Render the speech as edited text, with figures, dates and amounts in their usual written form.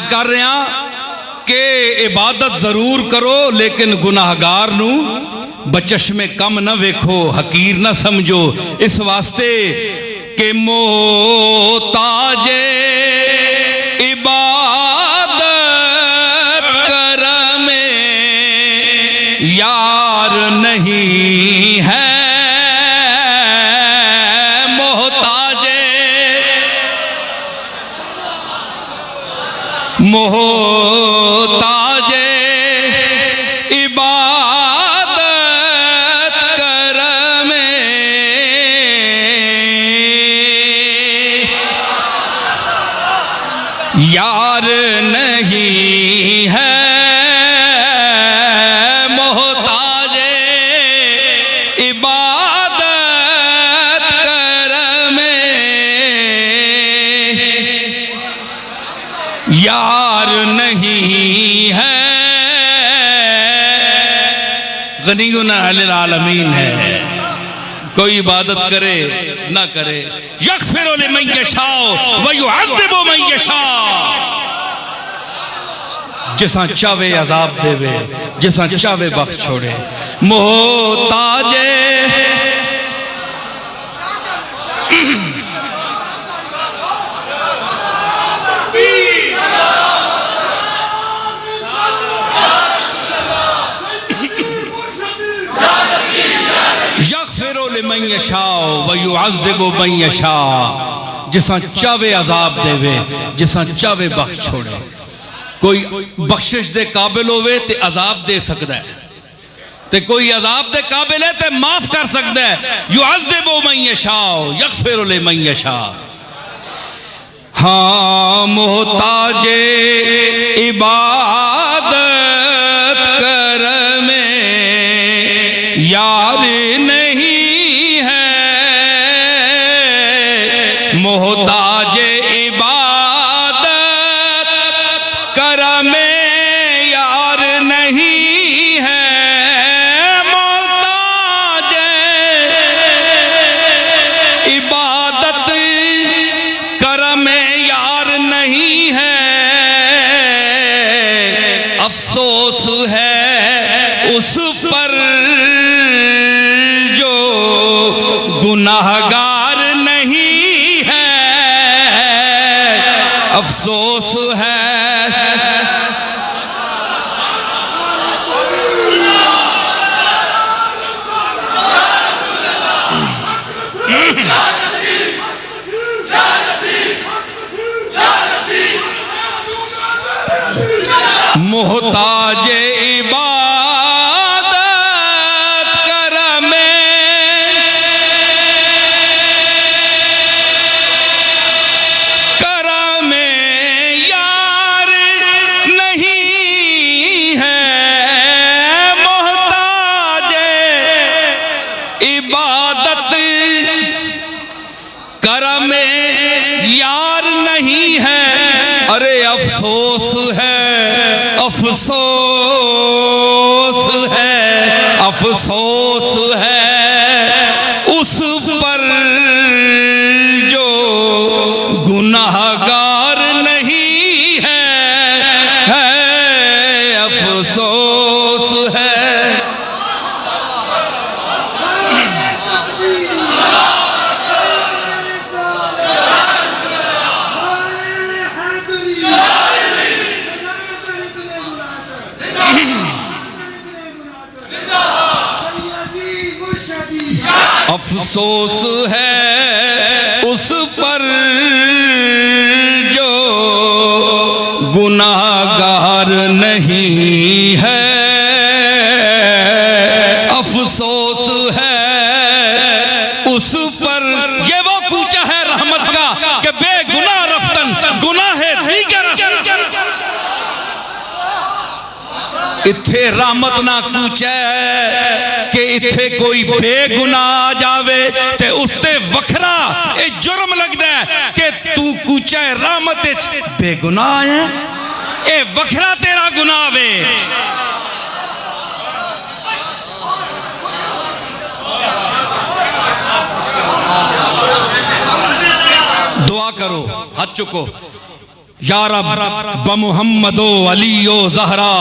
कर रहे हैं कि इबादत जरूर करो लेकिन गुनाहगार नू बचश्मे कम न वेखो, हकीर न समझो। इस वास्ते के मोहताजे इबादत कर में यार नहीं है, मोहताजे इबादत कर में यार नहीं है, मोहताजे इबादत कर में यार नहीं है। गनीयुन अनिल आलमीन है, कोई इबादत करे ना करे। यग़फ़िरु लिमन यशाअ व युअज़्ज़िबु मन यशाअ, जिसा चावे अजाब देवे, जिसा चावे बख्श छोड़े। मोहताजे लिमन यशाअ व युअज़्ज़िबु मन यशाअ, जिसा चावे अजाब देवे, जिसा चावे बख्श छोड़े। कोई बख्शिश दे काबिल होवे ते अजाब दे सकता है, ते कोई अजाब दे काबिल है ते माफ कर सकता है। युअज़्ज़िबु मन यशाअ यग़फ़िरु लिमन यशाअ। हाँ, मोहताजे इबादत कर में यार नहीं, मोहताजे इबादत कर में यार नहीं है, मोहताजे इबादत कर में यार नहीं है। अफसोस है उस पर जो गुनाहगार नहीं है, अफसोस है मोहताजे इबादत कर में यार नहीं है, मोहताजे इबादत कर में यार नहीं है। अरे अफसोस है, अफसोस है, अफसोस है उस पर जो गुनाहगार नहीं है, अफसोस है। अफसोस है उस पर जो गुनाहगार नहीं है, अफसोस है उस पर। ये वो कूचा है रहमत का कि बेगुनाह रफ्तन गुनाह दीगर। इत्थे रहमत ना कूचे कि इत्थे कोई बेगुनाह आ जावे ते उसते वखरा ए जुर्म लगदा है कि तू कूचा रहमत बेगुनाह है, ए वखरा तेरा गुनाह वे। दुआ करो, हाथ चुको। या रब ब मुहम्मदो अली ओ ज़हरा